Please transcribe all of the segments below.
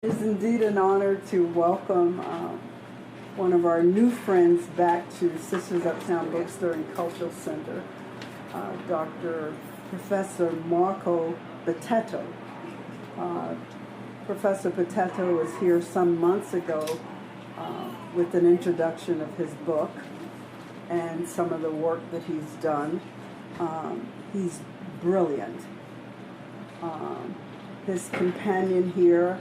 It is indeed an honor to welcome one of our new friends back to Sisters Uptown Bookstore and Cultural Center, Dr. Professor Marco Bitetto. Professor Bitetto was here some months ago with an introduction of his book and some of the work that he's done. He's brilliant. His companion here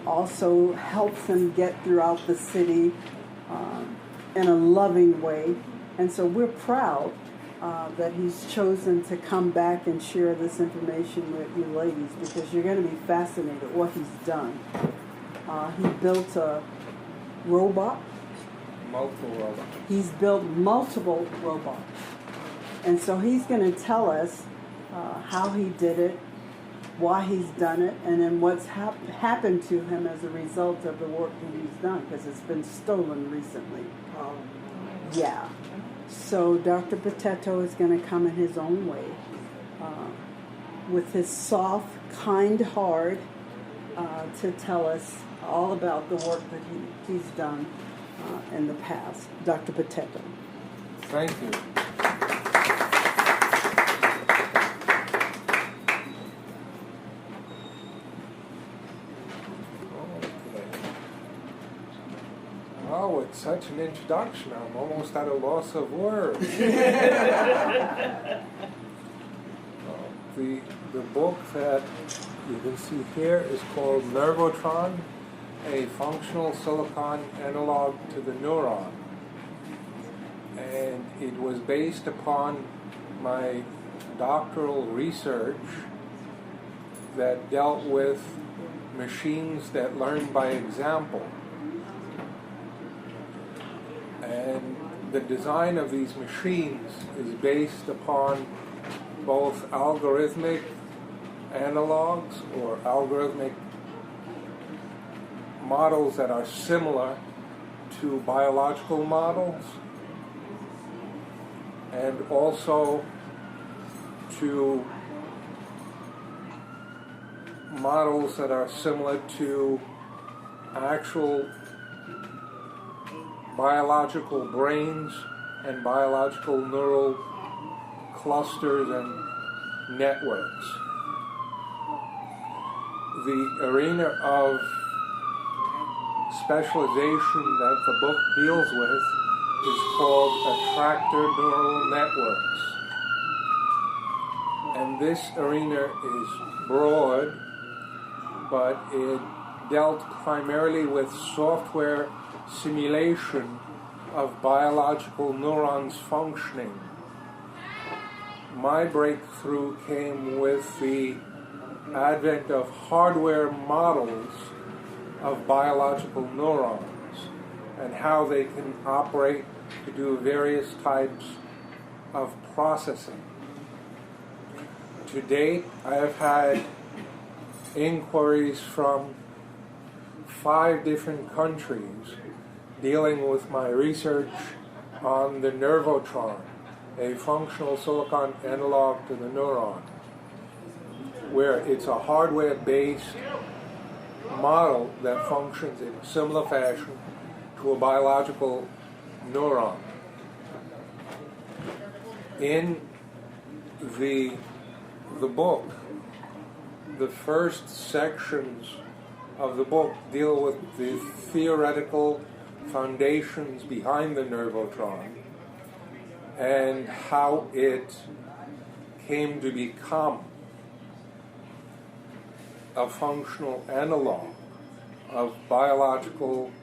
also helps him get throughout the city in a loving way. And so we're proud that he's chosen to come back and share this information with you ladies, because you're going to be fascinated what he's done. He built a robot. Multiple robots. He's built multiple robots. And so he's going to tell us how he did it, why he's done it, and then what's happened to him as a result of the work that he's done, because it's been stolen recently. Yeah. So Dr. Bitetto is going to come in his own way, with his soft, kind heart, to tell us all about the work that he's done in the past. Dr. Bitetto. Thank you. Oh, it's such an introduction. I'm almost at a loss of words. The book that you can see here is called NERVOTRON, a functional silicon analog to the neuron. And it was based upon my doctoral research that dealt with machines that learn by example. And the design of these machines is based upon both algorithmic analogs or algorithmic models that are similar to biological models, and also to models that are similar to actual biological brains and biological neural clusters and networks. The arena of specialization that the book deals with is called attractor neural networks. And this arena is broad, but it dealt primarily with software simulation of biological neurons functioning. My breakthrough came with the advent of hardware models of biological neurons and how they can operate to do various types of processing. To date, I have had inquiries from 5 different countries dealing with my research on the NERVOTRON, a functional silicon analog to the neuron, where it's a hardware-based model that functions in a similar fashion to a biological neuron. In the book, the first sections of the book deal with the theoretical foundations behind the NERVOTRON and how it came to become a functional analog of biological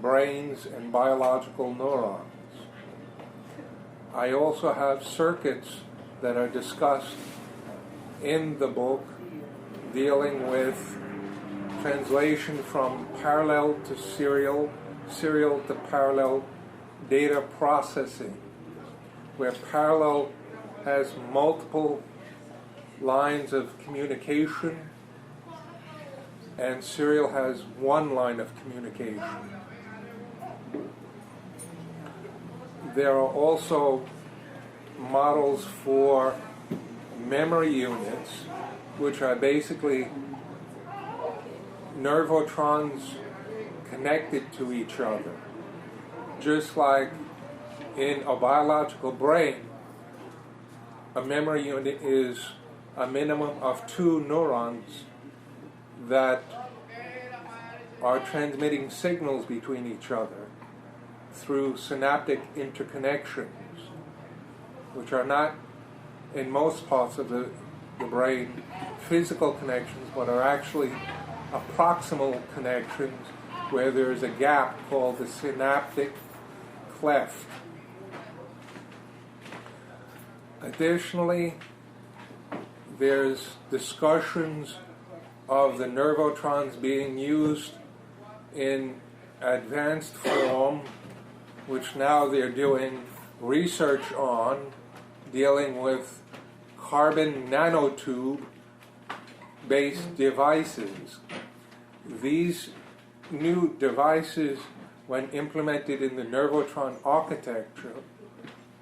brains and biological neurons. I also have circuits that are discussed in the book dealing with translation from parallel to serial, serial to parallel data processing, where parallel has multiple lines of communication and serial has one line of communication. There are also models for memory units, which are basically nervotrons connected to each other. Just like in a biological brain, a memory unit is a minimum of 2 neurons that are transmitting signals between each other through synaptic interconnections, which are not, in most parts of the brain, physical connections, but are actually proximal connections where there is a gap called the synaptic cleft. Additionally, there's discussions of the nervotrons being used in advanced form, which now they're doing research on, dealing with carbon nanotube-based devices. These new devices, when implemented in the nervotron architecture,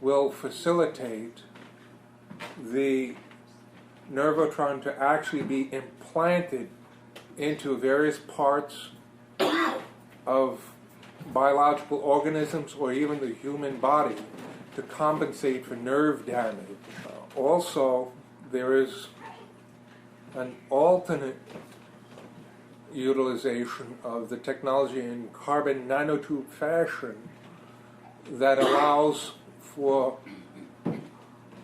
will facilitate the nervotron to actually be implanted into various parts of biological organisms or even the human body to compensate for nerve damage. Also, there is an alternate utilization of the technology in carbon nanotube fashion that allows for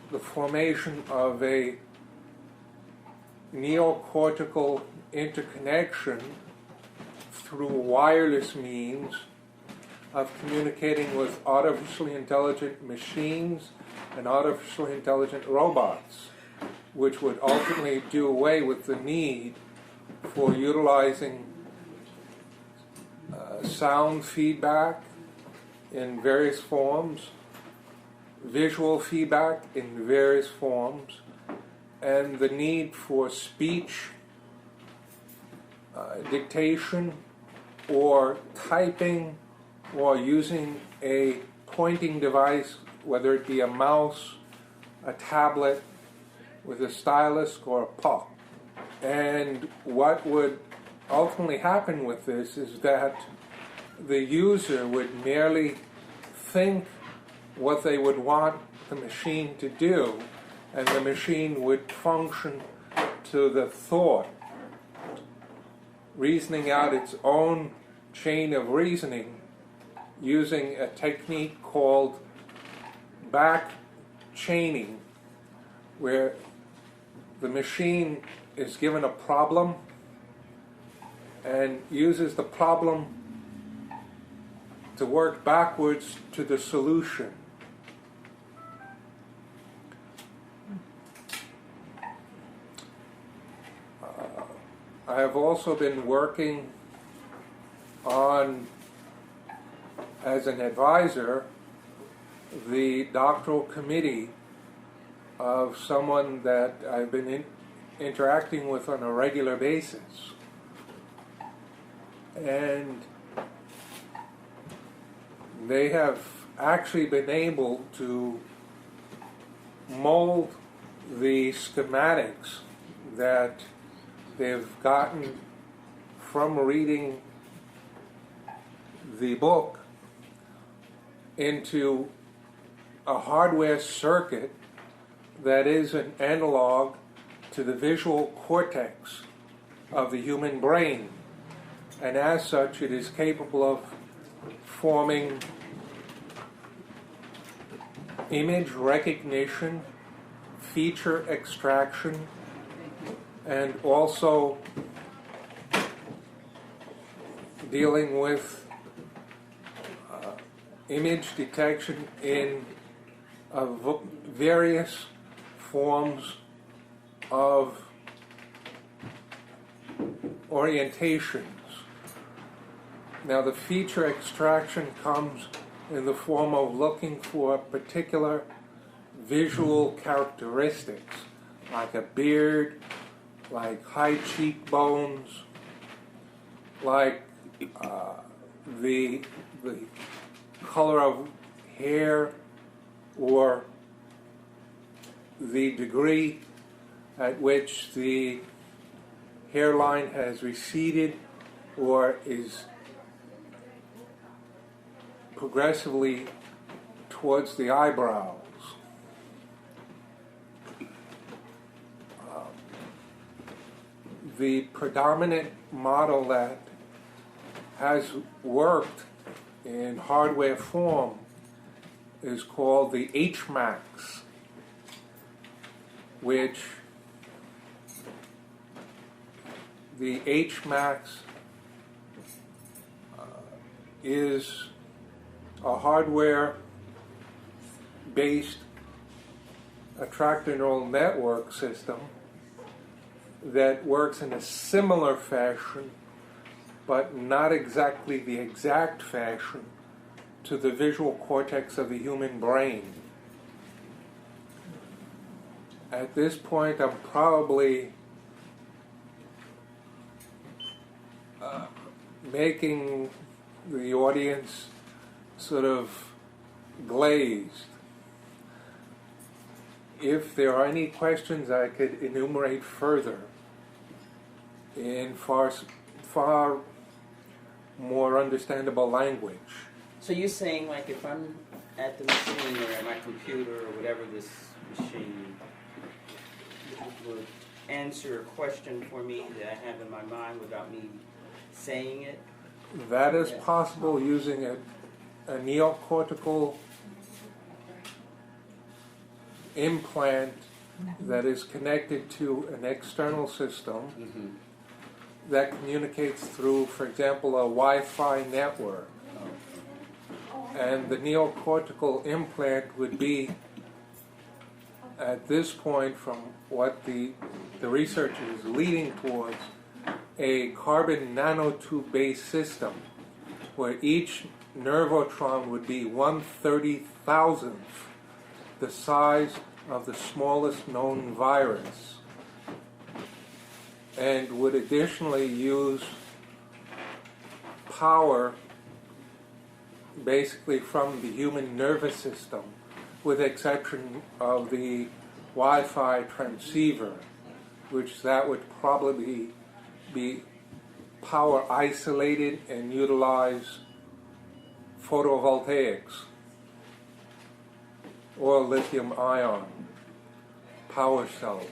the formation of a neocortical interconnection through wireless means of communicating with artificially intelligent machines and artificially intelligent robots, which would ultimately do away with the need for utilizing sound feedback in various forms, visual feedback in various forms, and the need for speech dictation or typing or using a pointing device, whether it be a mouse, a tablet with a stylus, or a puck. And what would ultimately happen with this is that the user would merely think what they would want the machine to do, and the machine would function to the thought, reasoning out its own chain of reasoning using a technique called back chaining, where the machine is given a problem and uses the problem to work backwards to the solution. I have also been working on, as an advisor, the doctoral committee of someone that I've been interacting with on a regular basis. And they have actually been able to mold the schematics that they've gotten from reading the book into a hardware circuit that is an analog to the visual cortex of the human brain. And as such, it is capable of forming image recognition, feature extraction, and also dealing with image detection in various forms of orientations. Now, the feature extraction comes in the form of looking for particular visual characteristics, like a beard, like high cheekbones, like the color of hair, or the degree at which the hairline has receded or is progressively towards the eyebrows. The predominant model that has worked in hardware form is called the HMAX, which the HMAX is a hardware-based attractor neural network system that works in a similar fashion, but not exactly the exact fashion, to the visual cortex of the human brain. At this point, I'm probably making the audience sort of glazed. If there are any questions, I could enumerate further in far more understandable language. So you're saying, like, if I'm at the machine or at my computer or whatever this machine would answer a question for me that I have in my mind without me saying it? That is possible using a neocortical implant that is connected to an external system that communicates through, for example, a Wi-Fi network. And the neocortical implant would be, at this point, from what the research is leading towards, a carbon nanotube-based system where each NERVOTRON would be 1/30,000th the size of the smallest known virus, and would additionally use power basically from the human nervous system, with the exception of the Wi-Fi transceiver, which that would probably be power isolated and utilize photovoltaics or lithium-ion power cells.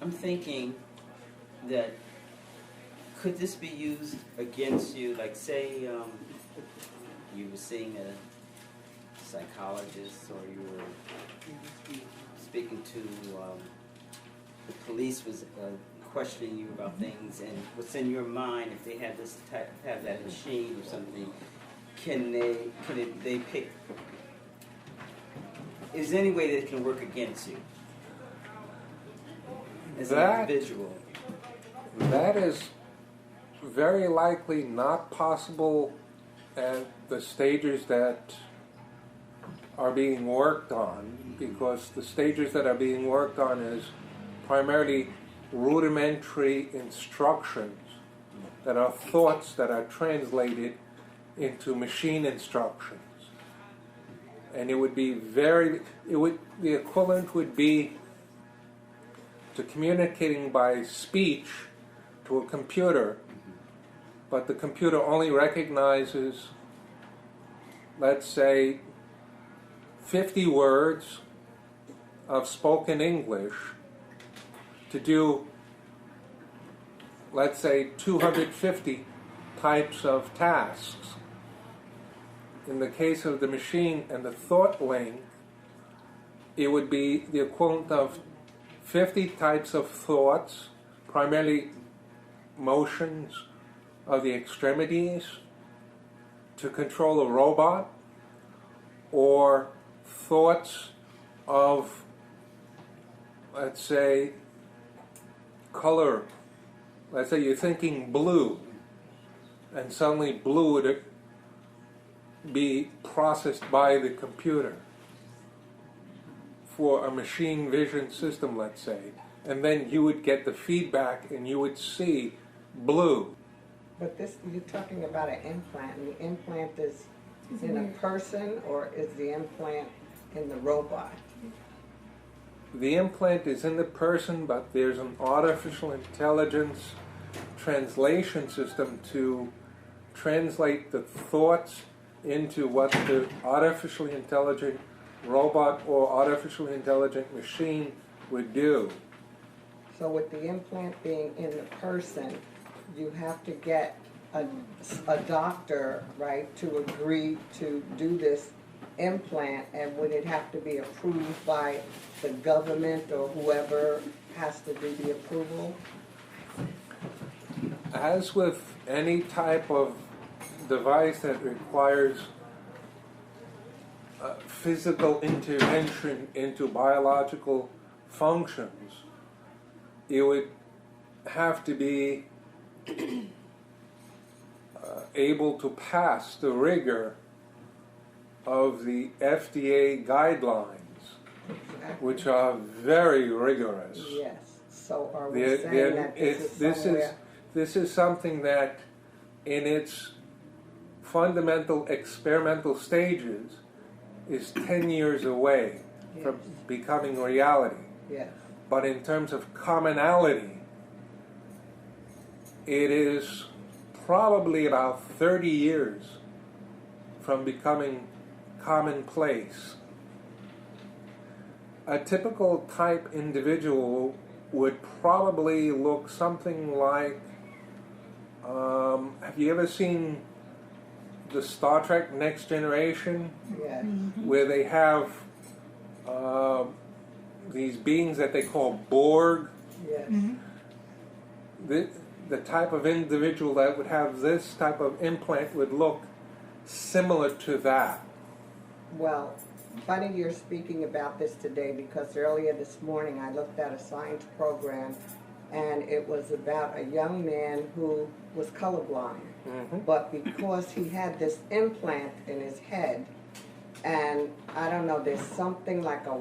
I'm thinking that could this be used against you? Like, say you were seeing a psychologist, or you were speaking to the police was questioning you about things, and what's in your mind, if they have this type, have that machine or something, can they pick? Is there any way that it can work against you as an individual? That is very likely not possible at the stages that are being worked on, because the stages that are being worked on is primarily rudimentary instructions that are thoughts that are translated into machine instructions. And the equivalent would be to communicating by speech to a computer, but the computer only recognizes, let's say, 50 words of spoken English to do, let's say, 250 types of tasks. In the case of the machine and the thought link, it would be the equivalent of 50 types of thoughts, primarily motions of the extremities to control a robot, or thoughts of, let's say, color. Let's say you're thinking blue, and suddenly blue would be processed by the computer for a machine vision system, let's say, and then you would get the feedback and you would see blue. But this, you're talking about an implant, and the implant is in a person, or is the implant in the robot? The implant is in the person, but there's an artificial intelligence translation system to translate the thoughts into what the artificially intelligent robot or artificially intelligent machine would do. So with the implant being in the person, you have to get a doctor, right, to agree to do this implant, and would it have to be approved by the government or whoever has to do the approval? As with any type of device that requires physical intervention into biological functions, it would have to be able to pass the rigor of the FDA guidelines, which are very rigorous. Yes. So are we saying that this is something that, in its fundamental experimental stages, is 10 years away from becoming reality. Yes. But in terms of commonality, it is probably about 30 years from becoming commonplace. A typical type individual would probably look something like, have you ever seen the Star Trek Next Generation? Yes. Where they have these beings that they call Borg? Yes. The type of individual that would have this type of implant would look similar to that. Well, funny you're speaking about this today, because earlier this morning I looked at a science program, and it was about a young man who was colorblind. But because he had this implant in his head, and I don't know, there's something like a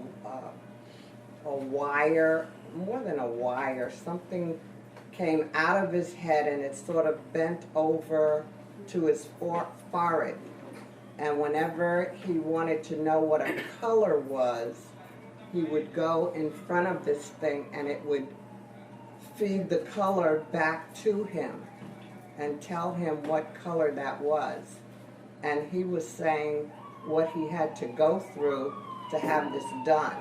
wire, more than a wire, something came out of his head and it sort of bent over to his forehead. And whenever he wanted to know what a color was, he would go in front of this thing and it would feed the color back to him and tell him what color that was. And he was saying what he had to go through to have this done.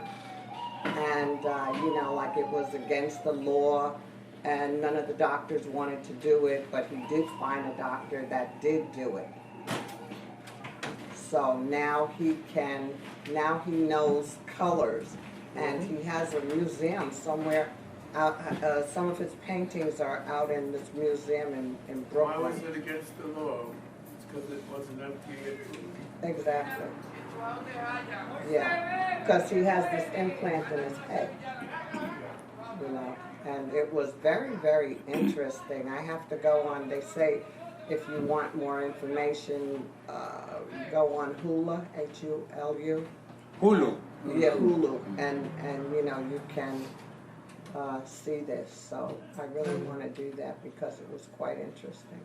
And, you know, like it was against the law, and none of the doctors wanted to do it, but he did find a doctor that did do it. So now he knows colors, and he has a museum somewhere out, some of his paintings are out in this museum in Brooklyn. Why was it against the law? It's because it wasn't FDA approved. Exactly. Yeah, because he has this implant in his head, you know, and it was very, very interesting. I have to go on, they say, if you want more information, go on Hulu, H-U-L-U. Hulu. Yeah, Hulu, and you know, you can see this. So I really want to do that because it was quite interesting.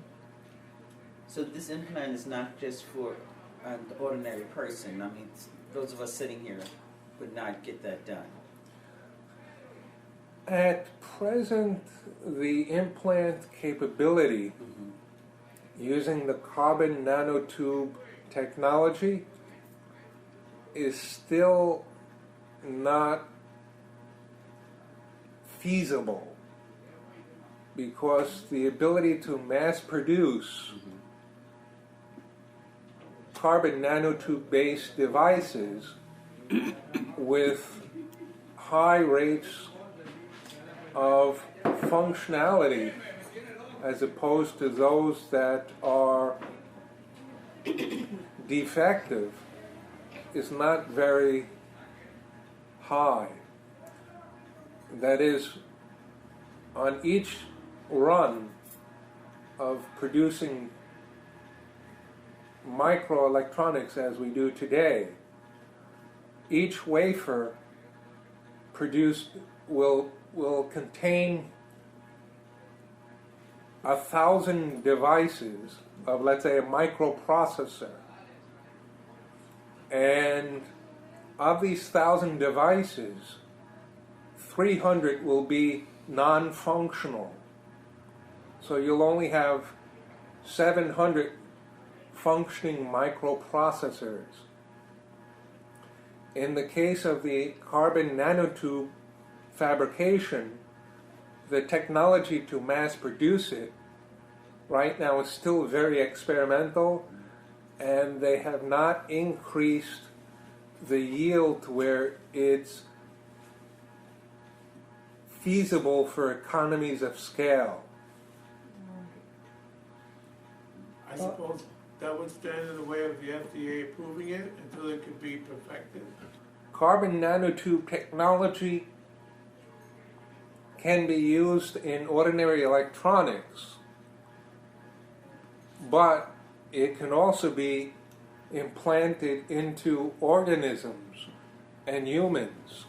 So this implant is not just for an ordinary person. I mean, those of us sitting here would not get that done. At present, the implant capability using the carbon nanotube technology is still not feasible, because the ability to mass produce carbon nanotube based devices with high rates of functionality as opposed to those that are defective is not very high. That is, on each run of producing microelectronics as we do today, each wafer produced will contain 1,000 devices of, let's say, a microprocessor. And of these 1,000 devices, 300 will be non-functional. So you'll only have 700 functioning microprocessors. In the case of the carbon nanotube fabrication, the technology to mass produce it right now is still very experimental, and they have not increased the yield to where it's feasible for economies of scale. I suppose that would stand in the way of the FDA approving it until it could be perfected. Carbon nanotube technology can be used in ordinary electronics, but it can also be implanted into organisms and humans.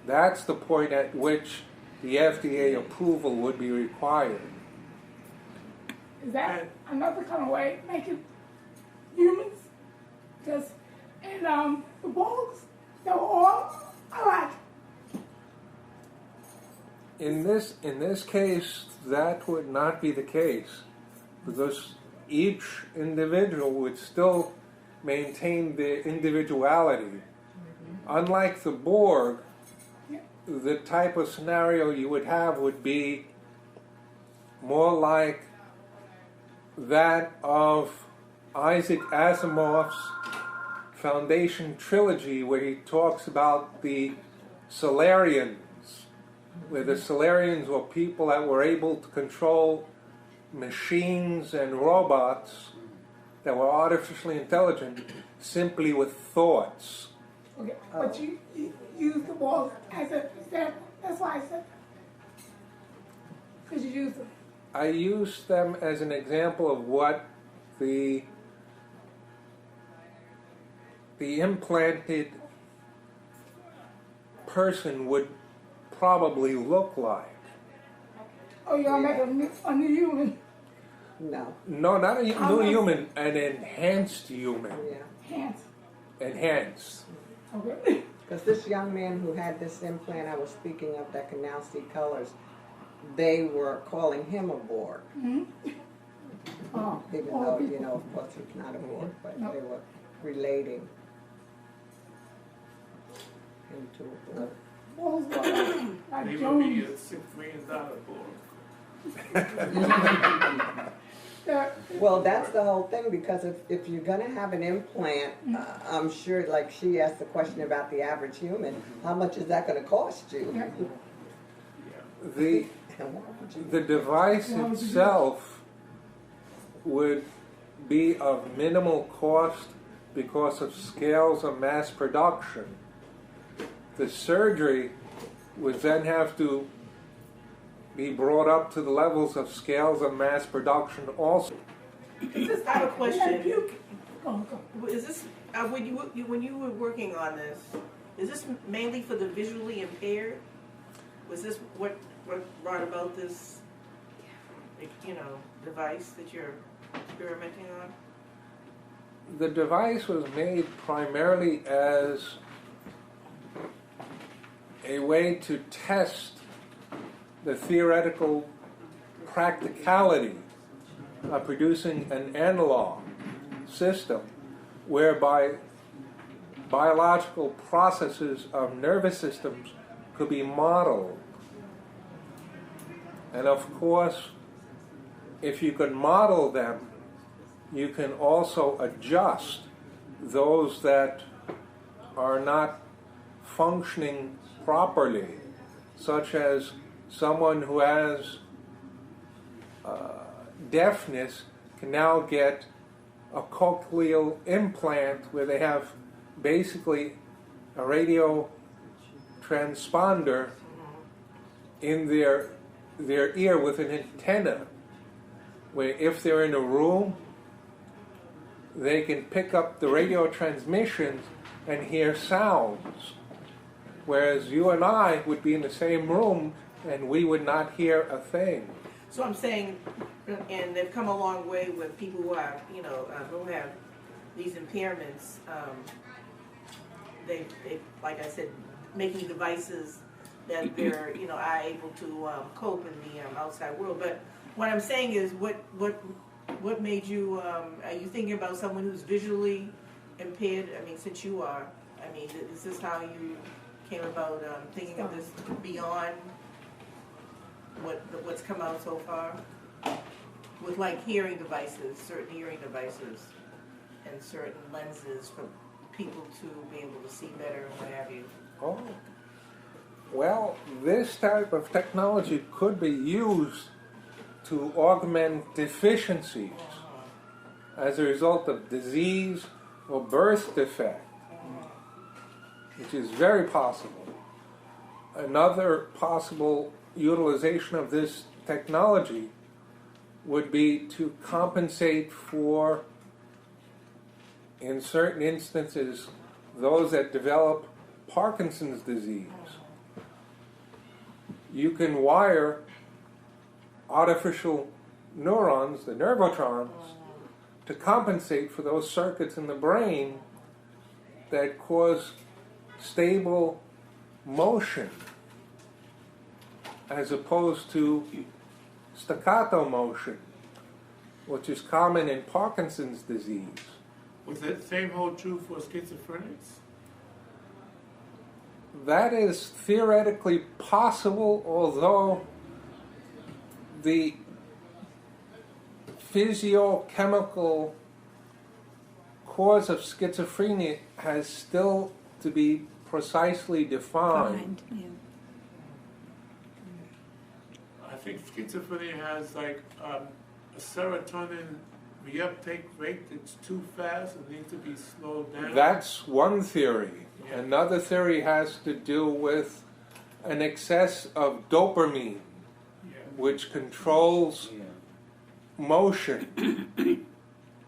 That's the point at which the FDA approval would be required. Is that another kind of way of making humans? Because in the books, they were all alike. In this case, that would not be the case, because each individual would still maintain their individuality. Unlike the Borg, the type of scenario you would have would be more like that of Isaac Asimov's Foundation trilogy, where he talks about the Solarians, where the Solarians were people that were able to control machines and robots that were artificially intelligent simply with thoughts. Okay, but you use the walls as an example. That's why I said that. Because you use them. I use them as an example of what the implanted person would probably look like. Oh, you're going to make a new human. No. No, not a new human, an enhanced human. Yeah. Hands. Enhanced. Okay. Because this young man who had this implant I was speaking of that can now see colors, they were calling him a Borg. Mm-hmm. Oh, Even though, you know, of course it's not a Borg, but they were relating him to a Borg. walls were like They would be a Jones. $6 million board. Well, that's the whole thing, because if you're going to have an implant, I'm sure, like she asked the question about the average human, how much is that going to cost you? The And what would you the device itself would be of minimal cost because of scales of mass production. The surgery would then have to be brought up to the levels of scales of mass production also. I have a question. Go. Is this when you were working on this? Is this mainly for the visually impaired? Was this what brought about this, device that you're experimenting on? The device was made primarily as a way to test the theoretical practicality of producing an analog system whereby biological processes of nervous systems could be modeled. And of course, if you can model them, you can also adjust those that are not functioning properly, such as someone who has deafness can now get a cochleal implant where they have basically a radio transponder in their ear with an antenna, where if they're in a room, they can pick up the radio transmissions and hear sounds, whereas you and I would be in the same room and we would not hear a thing. So I'm saying, and they've come a long way with people who are, who have these impairments. They, like I said, making devices that they're, you know, are able to cope in the outside world. But what I'm saying is, what made you? Are you thinking about someone who's visually impaired? I mean, since you are, I mean, is this how you came about thinking of this beyond what's come out so far? With like hearing devices, certain hearing devices, and certain lenses for people to be able to see better and what have you. Oh, well, this type of technology could be used to augment deficiencies as a result of disease or birth defect, which is very possible. Another possible utilization of this technology would be to compensate for, in certain instances, those that develop Parkinson's disease. You can wire artificial neurons, the nervotrons, to compensate for those circuits in the brain that cause stable motion as opposed to staccato motion, which is common in Parkinson's disease. Was that same hold true for schizophrenics? That is theoretically possible, although the physiochemical cause of schizophrenia has still to be precisely defined. I think schizophrenia has like a serotonin reuptake rate that's too fast and needs to be slowed down. That's one theory. Yeah. Another theory has to do with an excess of dopamine, which controls motion.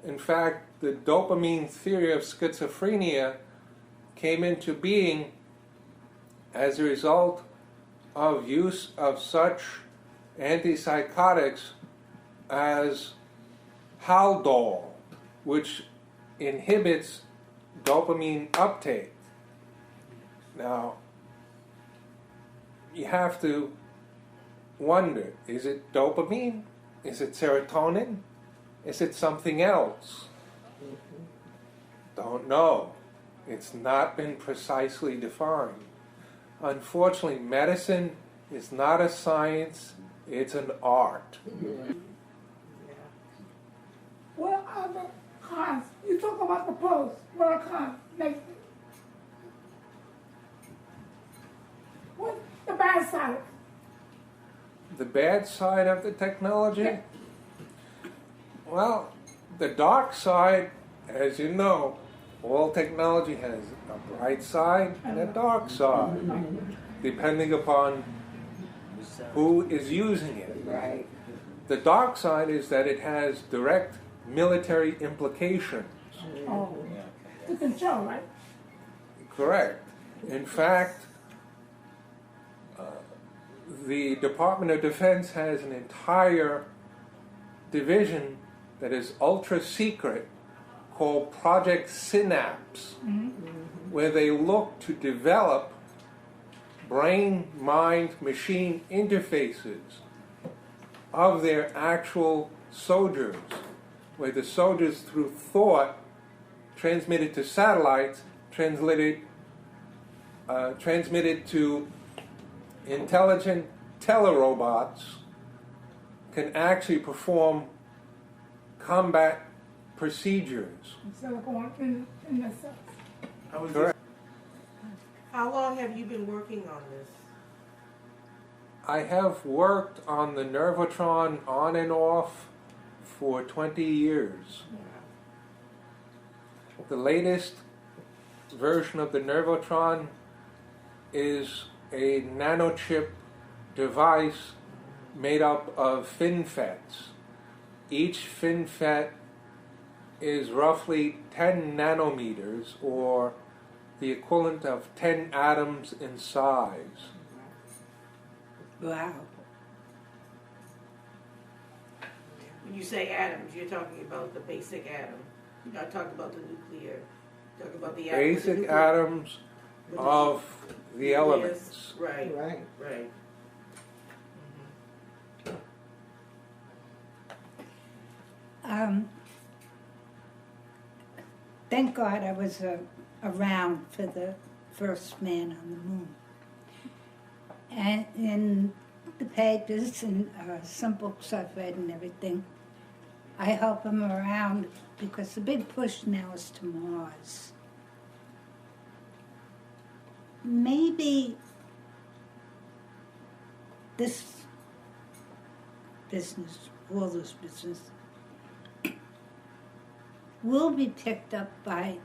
In fact, the dopamine theory of schizophrenia came into being as a result of use of such antipsychotics as Haldol, which inhibits dopamine uptake. Now, you have to wonder, is it dopamine? Is it serotonin? Is it something else? Don't know. It's not been precisely defined. Unfortunately, medicine is not a science, it's an art. What are the cons? You talk about the pros. What are cons? Like, what's the bad side? The bad side of the technology? Yeah. Well, the dark side, as you know, all technology has a bright side and a dark side, depending upon who is using it. Right. The dark side is that it has direct military implications. Oh, to control, right? Correct. In fact, the Department of Defense has an entire division that is ultra secret called Project Synapse, where they look to develop brain-mind-machine interfaces of their actual soldiers, where the soldiers, through thought, transmitted to satellites, transmitted to intelligent telerobots, can actually perform combat procedures. Instead of going in the cells. I was Correct. How long have you been working on this? I have worked on the NERVOTRON on and off for 20 years. The latest version of the NERVOTRON is a nanochip device made up of FinFETs. Each FinFET is roughly 10 nanometers, or the equivalent of 10 atoms in size. Wow. When you say atoms, you're talking about the basic atom. You're not talking about the nuclear. You're talking about the atom. Basic atoms of the elements. Right, Right. right. Thank God I was around for the first man on the moon. And in the papers and some books I've read and everything, I help him around because the big push now is to Mars. Maybe this business, all this business, will be picked up by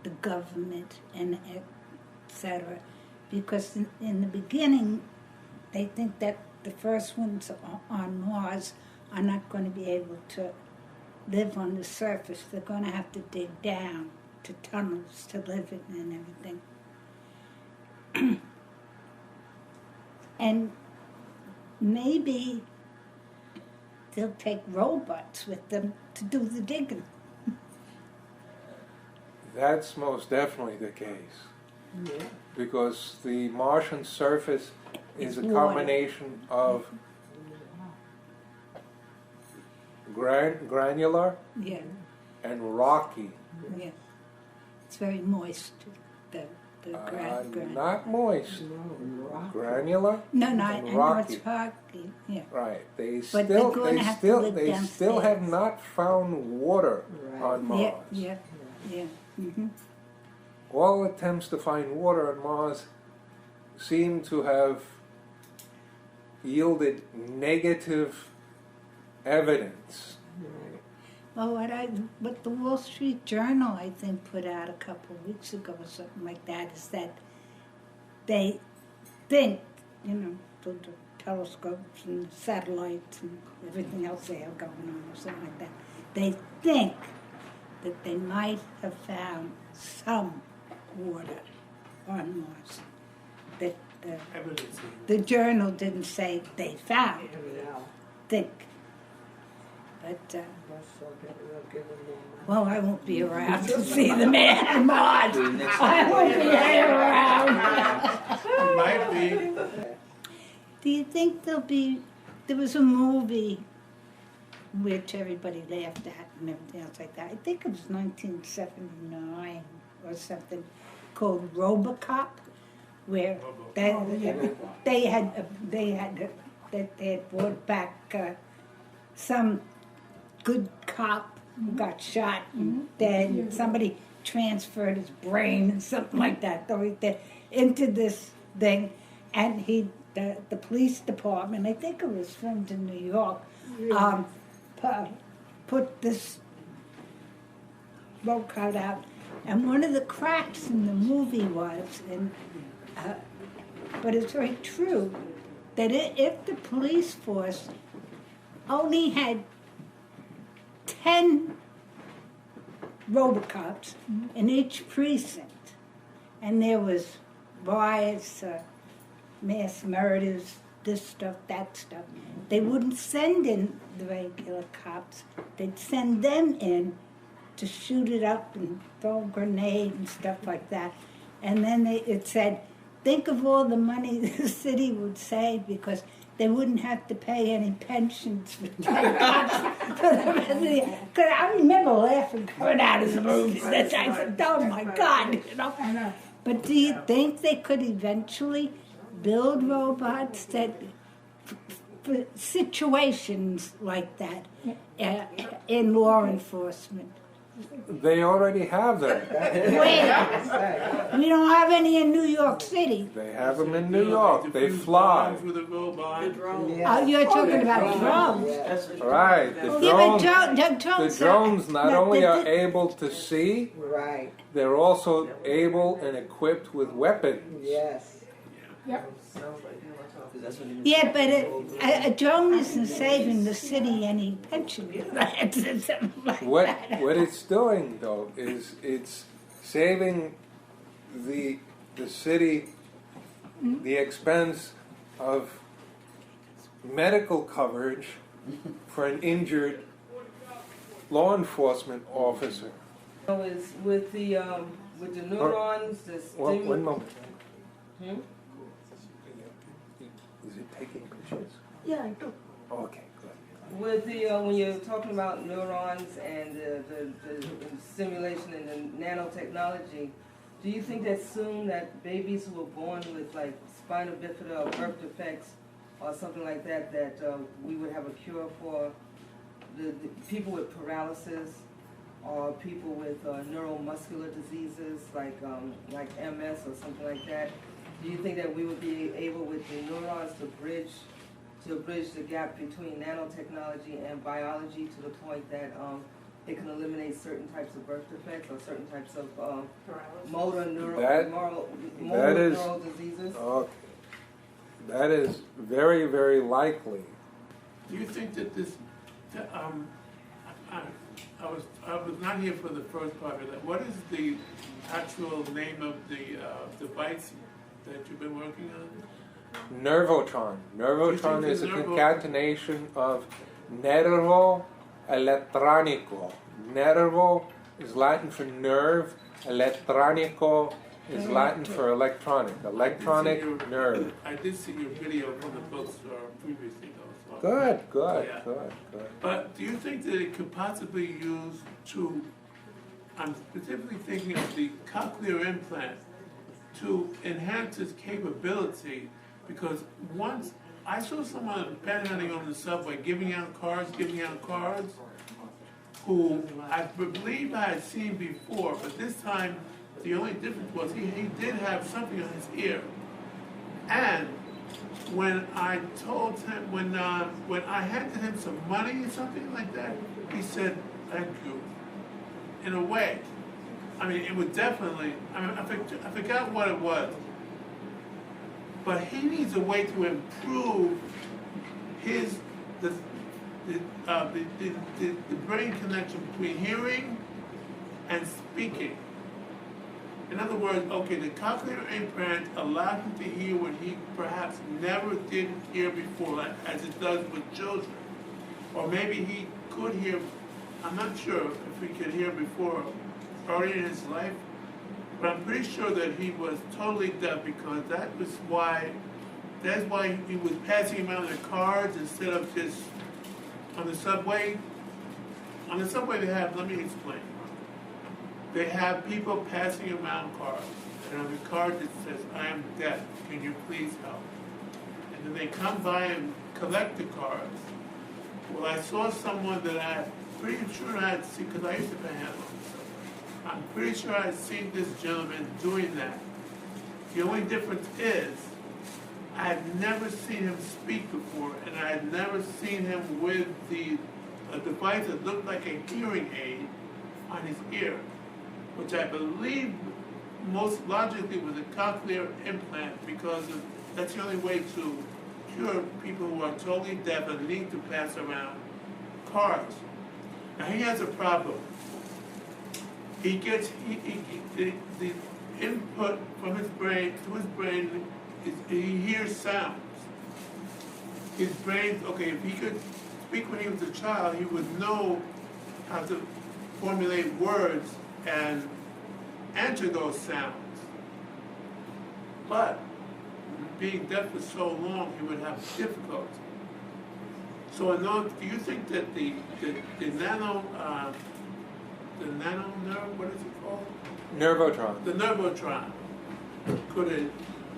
the government and etc. Because in the beginning, they think that the first ones on Mars are not going to be able to live on the surface. They're going to have to dig down to tunnels to live in and everything. And maybe they'll take robots with them to do the digging. That's most definitely the case. Yeah. Because the Martian surface is a It's water. combination of granular Yeah, and rocky. yeah. It's very moist. The ground. Not moist, No, rock. granular. No, and I know rocky. it's rocky. Yeah. Right. They But they're still, going they to have to still, live they still have downstairs. not found water Right. on Mars. Yeah. Mm-hmm. All attempts to find water on Mars seem to have yielded negative evidence. Right. Well, what the Wall Street Journal, I think, put out a couple of weeks ago or something like that, is that they think, through the telescopes and satellites and everything else they have going on or something like that, they think that they might have found some water on Mars. That Evidence. the journal didn't say they found, No. think. But, We'll give them more money. well, I won't be around to see the man on Mars. Do next I won't be around. It might be. Do you think there was a movie which everybody laughed at and everything else like that. I think it was 1979 or something, called RoboCop, where they had brought back some good cop who got shot and then somebody transferred his brain and something like that into this thing, and the police department, I think it was filmed in New York, put this robot out, and one of the cracks in the movie was, but it's very true, that if the police force only had 10 Robocops in each precinct, and there was riots, mass murders, this stuff, that stuff, they wouldn't send in the regular cops. They'd send them in to shoot it up and throw a grenade and stuff like that. And then it said, think of all the money the city would save because they wouldn't have to pay any pensions for the cops for the rest of the year. Because I remember laughing coming out of the movie. I said, oh my God, you know. But do you think they could eventually build robots that, for situations like that, in law enforcement? They already have them. Where? We don't have any in New York City. They have them in New York. They fly. With a robot. Oh, you're talking about drones. Yes. Right. The Yeah, but drones, the drones not only are able to see, Right. they're also able and equipped with weapons. Yes. Yeah, but a drone isn't saving the city any pension. Something like that. What it's doing though is it's saving the city the expense of medical coverage for an injured law enforcement officer. Is with the neurons, the One moment. Is it taking pictures? Yeah, I do. Okay, good. With the when you're talking about neurons and the simulation and the nanotechnology, do you think that soon that babies who are born with like spinal bifida or birth defects or something like that, we would have a cure for the people with paralysis or people with neuromuscular diseases like MS or something like that? Do you think that we would be able with the neurons to bridge the gap between nanotechnology and biology to the point that it can eliminate certain types of birth defects or certain types of motor neural diseases? Okay. That is very, very likely. Do you think that this, I was not here for the first part of that. What is the actual name of the device that you've been working on? NERVOTRON. NERVOTRON is a concatenation of nervo elettronico. Nervo is Latin for nerve. Elettronico is Latin for electronic. Electronic nerve. I did see your video from the bookstore previously, though. So. Good. Yeah. Good. But do you think that it could possibly use to, I'm specifically thinking of the cochlear implant, to enhance its capability? Because once I saw someone panhandling on the subway, giving out cards, who I believe I had seen before, but this time the only difference was he did have something on his ear. And when I told him, when I handed him some money or something like that, he said, "Thank you." In a way, I mean, it was definitely. I mean, I forgot what it was, but he needs a way to improve the brain connection between hearing and speaking. In other words, okay, the cochlear implant allowed him to hear what he perhaps never did hear before, like, as it does with children. Or maybe he could hear, I'm not sure if he could hear before, early in his life, but I'm pretty sure that he was totally deaf, because that's why he was passing him out the cards instead of just on the subway. On the subway they have, let me explain. They have people passing around cards, and on the card it says, "I am deaf, can you please help?" And then they come by and collect the cards. Well, I saw someone that I'm pretty sure I had seen, because I used to panhandle. I'm pretty sure I had seen this gentleman doing that. The only difference is, I had never seen him speak before, and I had never seen him with a device that looked like a hearing aid on his ear, which I believe most logically was a cochlear implant, because that's the only way to cure people who are totally deaf and need to pass around cards. Now he has a problem. He gets the input from his brain to his brain. He hears sounds. His brain, okay, if he could speak when he was a child, he would know how to formulate words and answer those sounds. But being deaf for so long, he would have difficulty. So, do you think that the nano nerve, what is it called? NERVOTRON. The NERVOTRON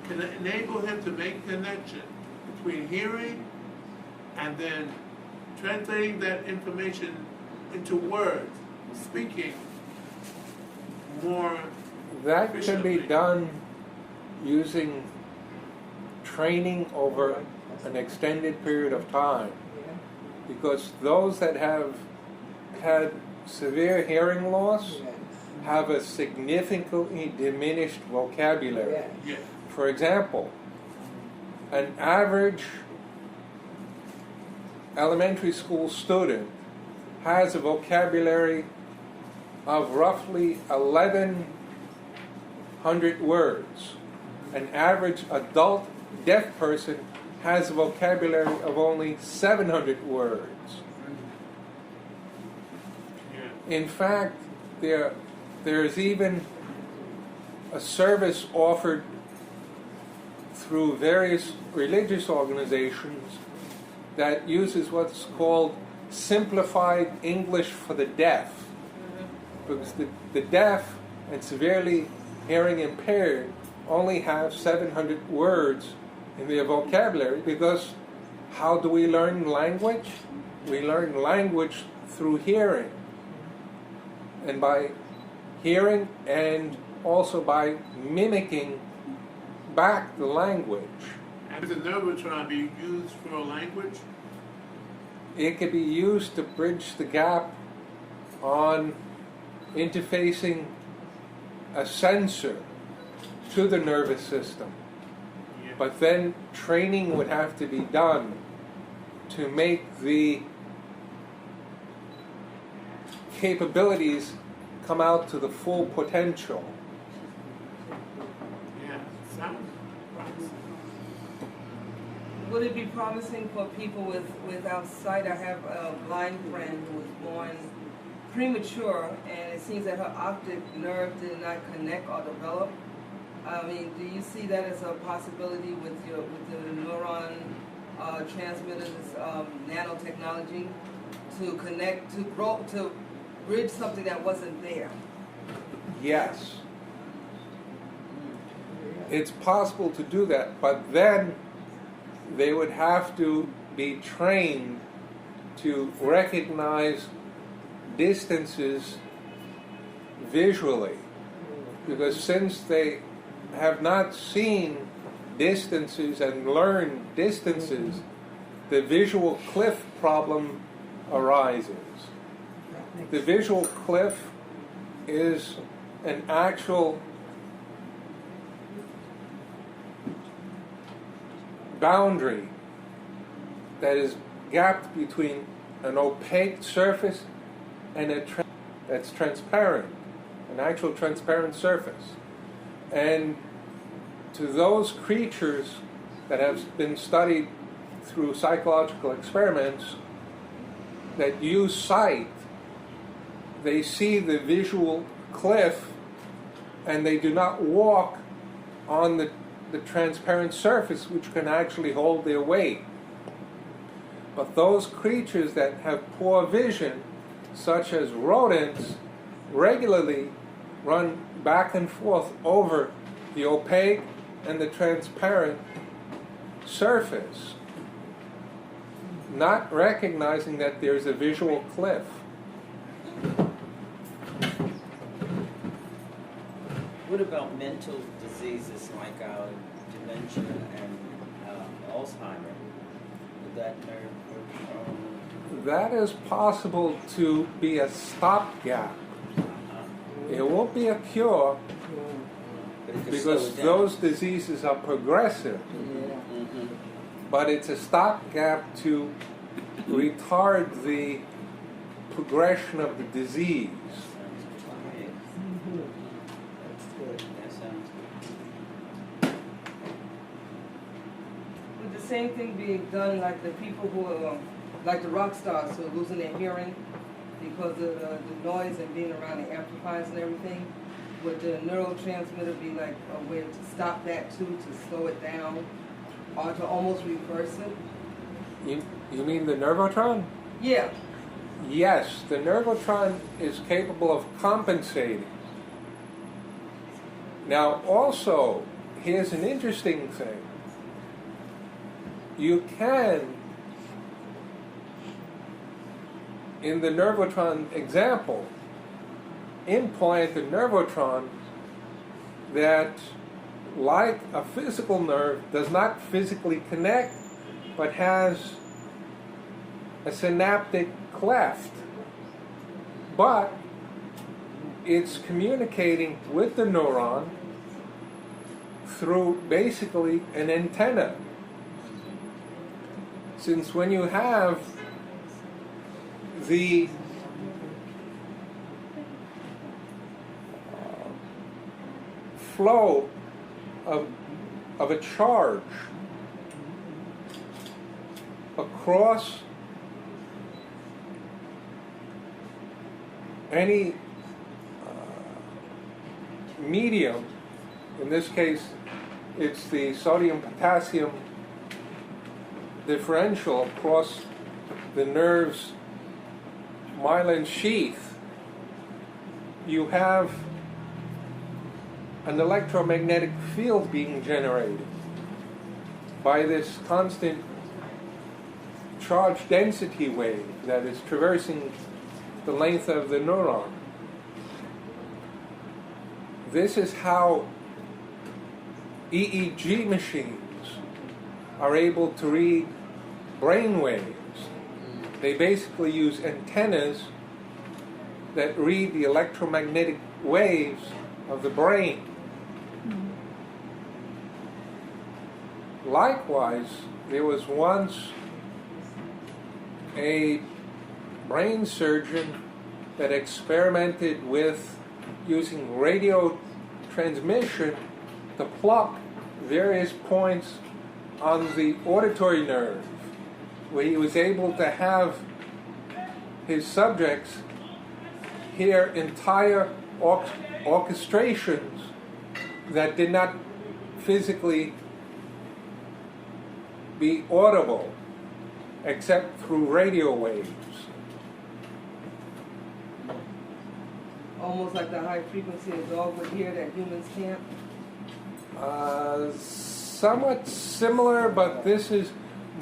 can enable him to make a connection between hearing and then translating that information into words, speaking more That can efficiently. be done using training over an extended period of time, because those that have had severe hearing loss have a significantly diminished vocabulary. Yeah. For example, an average elementary school student has a vocabulary of roughly 1,100 words. An average adult deaf person has a vocabulary of only 700 words. Yeah. In fact, there's even a service offered through various religious organizations that uses what's called simplified English for the deaf. Because the deaf and severely hearing impaired only have 700 words in their vocabulary, because how do we learn language? We learn language through hearing. And by hearing and also by mimicking back the language. And the NERVOTRON be used for a language? It can be used to bridge the gap on interfacing a sensor to the nervous system. Yeah. But then training would have to be done to make the capabilities come out to the full potential. Yeah, sounds promising. Would it be promising for people without sight? I have a blind friend who was born premature, and it seems that her optic nerve did not connect or develop. I mean, do you see that as a possibility with the neuron transmitters, nanotechnology, to connect, to grow, to bridge something that wasn't there? Yes. It's possible to do that, but then they would have to be trained to recognize distances visually. Because since they have not seen distances and learned distances, the visual cliff problem arises. The visual cliff is an actual boundary that is gapped between an opaque surface and that's transparent, an actual transparent surface. And to those creatures that have been studied through psychological experiments that use sight, they see the visual cliff and they do not walk on the transparent surface, which can actually hold their weight. But those creatures that have poor vision, such as rodents, regularly run back and forth over the opaque and the transparent surface, not recognizing that there's a visual cliff. What about mental diseases like dementia and Alzheimer? Would that nerve? That is possible to be a stopgap. It won't be a cure, because those diseases are progressive. Mm-hmm. But it's a stopgap to retard the progression of the disease. Would the same thing be done like the people who are, like the rock stars who are losing their hearing because of the noise and being around the amplifiers and everything? Would the neurotransmitter be like a way to stop that too, to slow it down, or to almost reverse it? You mean the NERVOTRON? Yeah. Yes, the NERVOTRON is capable of compensating. Now also, here's an interesting thing. You can, in the NERVOTRON example, implant a NERVOTRON that, like a physical nerve, does not physically connect, but has a synaptic cleft. But it's communicating with the neuron through basically an antenna. Since when you have the flow of a charge across any medium, in this case It's the sodium-potassium differential across the nerve's myelin sheath. You have an electromagnetic field being generated by this constant charge density wave that is traversing the length of the neuron. This is how EEG machines are able to read brain waves. They basically use antennas that read the electromagnetic waves of the brain. Likewise, there was once a brain surgeon that experimented with using radio transmission to pluck various points on the auditory nerve, where he was able to have his subjects hear entire orchestrations that did not physically be audible except through radio waves. Almost like the high frequency a dog would hear that humans can't? Somewhat similar, but this is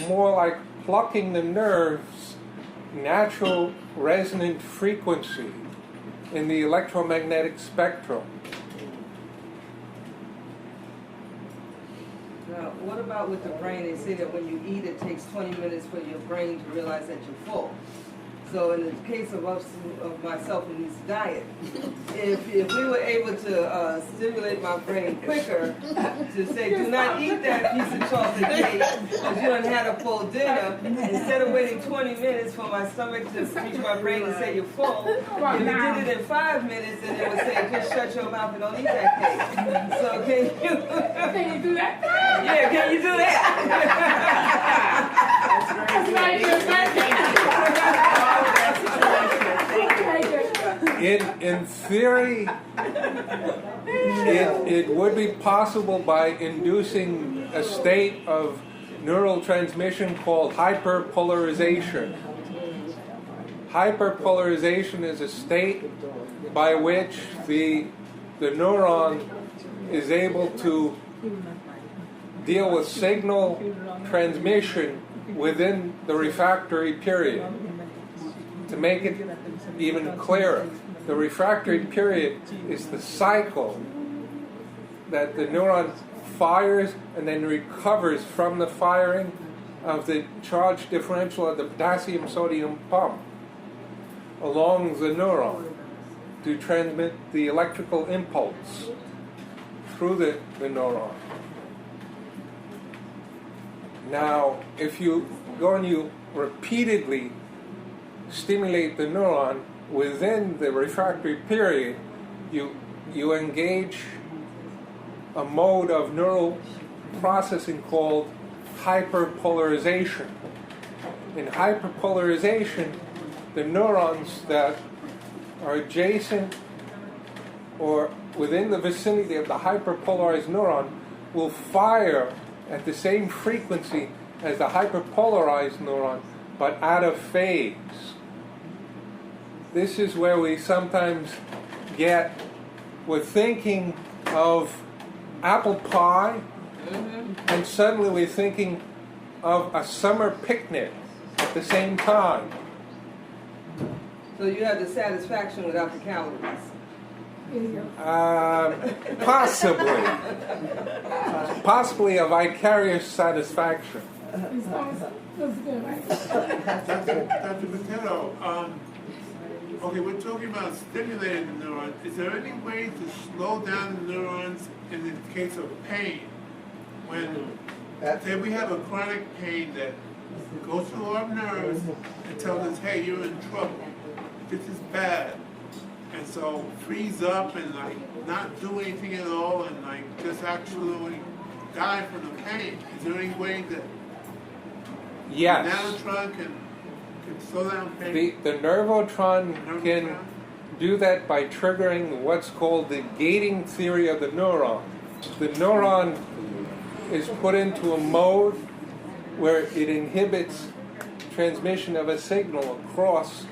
more like plucking the nerve's natural resonant frequency in the electromagnetic spectrum. Now, what about with the brain? They say that when you eat, it takes 20 minutes for your brain to realize that you're full. So in the case of myself in this diet, if we were able to stimulate my brain quicker to say, do not eat that piece of chocolate cake because you done had a full dinner, instead of waiting 20 minutes for my stomach to reach my brain and say you're full, if you did it in 5 minutes, then it would say, just shut your mouth and don't eat that cake. So can you do that? Yeah, can you do that? That's right, that's right. In theory, it would be possible by inducing a state of neural transmission called hyperpolarization. Hyperpolarization is a state by which the neuron is able to deal with signal transmission within the refractory period. To make it even clearer, the refractory period is the cycle that the neuron fires and then recovers from the firing of the charge differential of the potassium-sodium pump along the neuron to transmit the electrical impulse through the neuron. Now, if you go and you repeatedly stimulate the neuron within the refractory period, you engage a mode of neural processing called hyperpolarization. In hyperpolarization, the neurons that are adjacent or within the vicinity of the hyperpolarized neuron will fire at the same frequency as the hyperpolarized neuron, but out of phase. This is where we sometimes we're thinking of apple pie, and suddenly we're thinking of a summer picnic at the same time. So you have the satisfaction without the calories. Possibly a vicarious satisfaction. Dr. Bitetto, okay, we're talking about stimulating the neurons. Is there any way to slow down the neurons in the case of pain? When, say we have a chronic pain that goes through our nerves and tells us, hey, you're in trouble. This is bad. And so freeze up and like not do anything at all and like just actually die from the pain. Is there any way that Yes. the NERVOTRON can slow down pain? The NERVOTRON can do that by triggering what's called the gating theory of the neuron. The neuron is put into a mode where it inhibits transmission of a signal across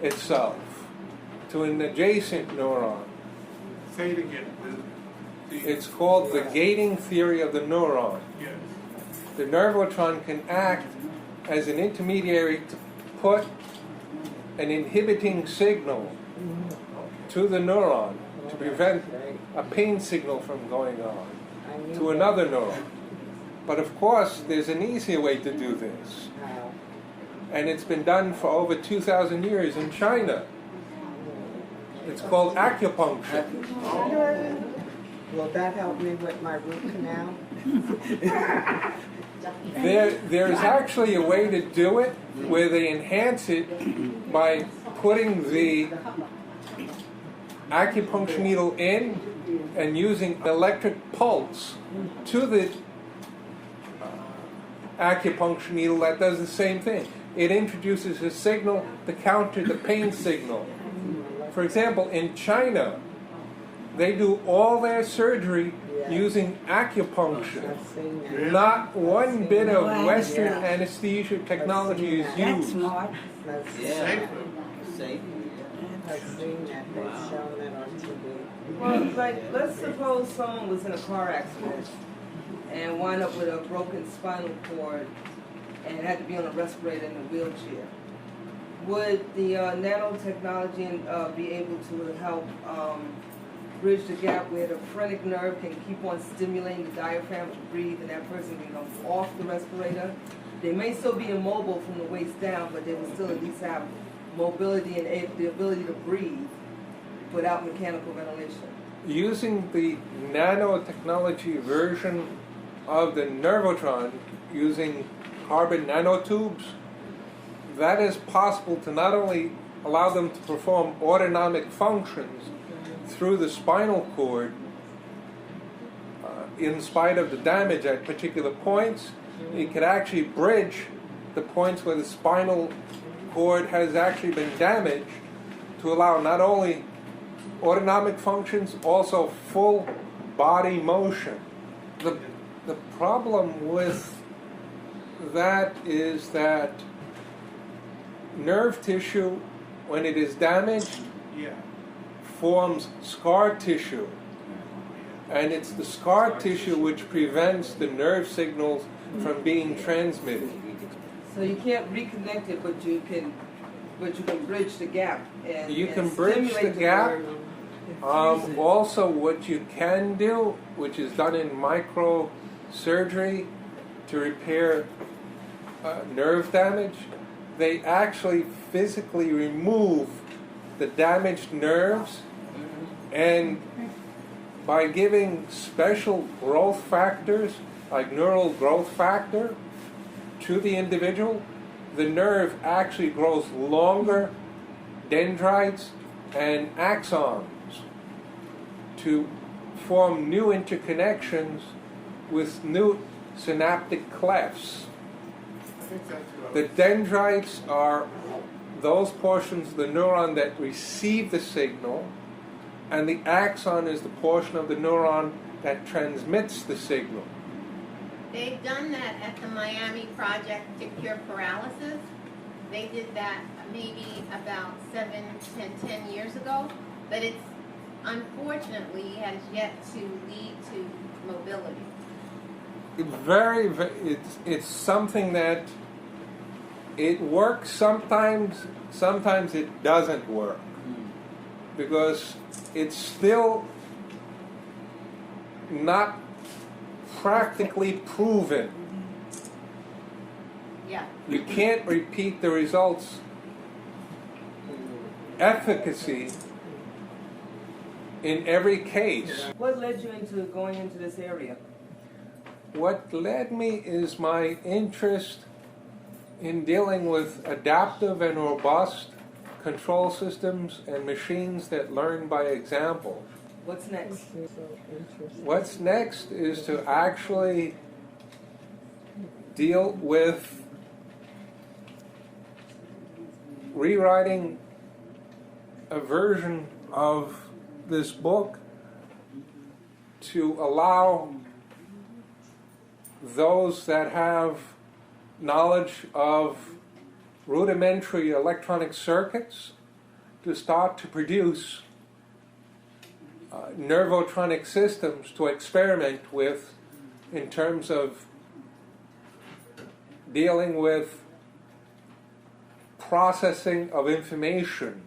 itself to an adjacent neuron. Say it again. It's called the gating theory of the neuron. Yes. The nervotron can act as an intermediary to put an inhibiting signal to the neuron to prevent a pain signal from going on to another neuron. But of course, there's an easier way to do this. And it's been done for over 2,000 years in China. It's called acupuncture. Will that help me with my root canal? There's actually a way to do it where they enhance it by putting the acupuncture needle in and using electric pulse to the acupuncture needle that does the same thing. It introduces a signal to counter the pain signal. For example, in China, they do all their surgery using acupuncture. Not one bit of Western anesthesia technology is That's used. smart. Yeah. Safe. I've seen that. They've shown that on TV. Well, like, let's suppose someone was in a car accident and wound up with a broken spinal cord and had to be on a respirator in a wheelchair. Would the nanotechnology be able to help bridge the gap where the phrenic nerve can keep on stimulating the diaphragm to breathe and that person can come off the respirator? They may still be immobile from the waist down, but they will still at least have mobility and the ability to breathe without mechanical ventilation. Using the nanotechnology version of the Nervotron, using carbon nanotubes, that is possible to not only allow them to perform autonomic functions through the spinal cord in spite of the damage at particular points, it could actually bridge the points where the spinal cord has actually been damaged to allow not only autonomic functions, also full body motion. The problem with that is that nerve tissue, when it is damaged, forms scar tissue. And it's the scar tissue which prevents the nerve signals from being transmitted. So you can't reconnect it, but you can bridge the gap and You can and bridge stimulate the gap. nerve. Also, what you can do, which is done in microsurgery to repair nerve damage, they actually physically remove the damaged nerves, and by giving special growth factors, like neural growth factor, to the individual, the nerve actually grows longer dendrites and axons to form new interconnections with new synaptic clefts. The dendrites are those portions of the neuron that receive the signal, and the axon is the portion of the neuron that transmits the signal. They've done that at the Miami Project to Cure Paralysis. They did that maybe about 10 years ago, but it's unfortunately has yet to lead to mobility. It's something that it works sometimes it doesn't work, because it's still not practically proven. Yeah. You can't repeat the results efficacy in every case. What led you into going into this area? What led me is my interest in dealing with adaptive and robust control systems and machines that learn by example. What's next? What's next is to actually deal with rewriting a version of this book to allow those that have knowledge of rudimentary electronic circuits to start to produce nervotronic systems to experiment with in terms of dealing with processing of information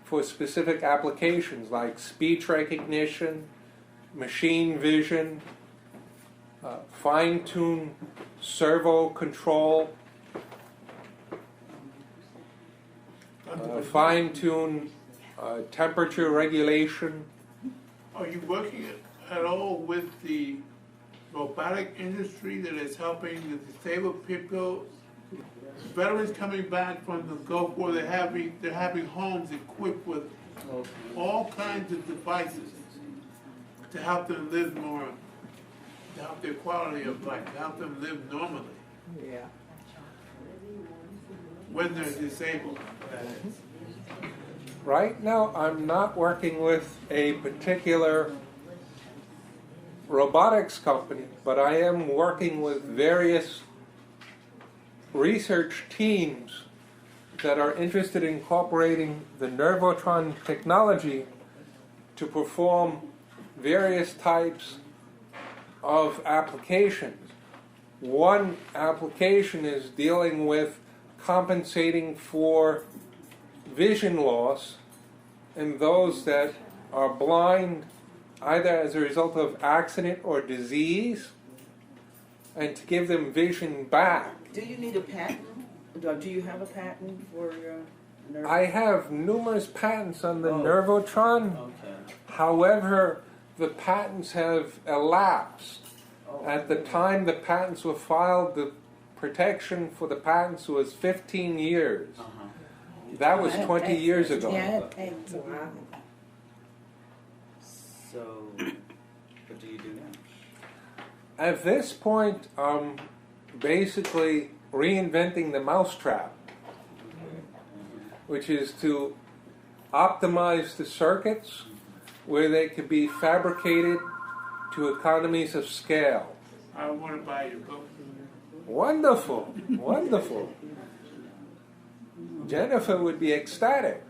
for specific applications like speech recognition, machine vision, fine-tune servo control, fine-tune temperature regulation. Are you working at all with the robotic industry that is helping the disabled people? Veterans coming back from the Gulf War, they're having homes equipped with all kinds of devices to help them live more, to help their quality of life, to help them live normally Yeah. when they're disabled. Right now, I'm not working with a particular robotics company, but I am working with various research teams that are interested in incorporating the NERVOTRON technology to perform various types of applications. One application is dealing with compensating for vision loss in those that are blind either as a result of accident or disease, and to give them vision back. Do you need a patent? Do you have a patent for your nerve? I have numerous patents on the Oh. NERVOTRON. Okay. However, the patents have elapsed. Oh. At the time the patents were filed, the protection for the patents was 15 years. Uh-huh. That was Yeah, 20 years ago. Yeah, it takes a Wow. So, what do you do now? At this point, I'm basically reinventing the mousetrap, which is to optimize the circuits where they could be fabricated to economies of scale. I want to buy your book. Wonderful, wonderful. Jennifer would be ecstatic.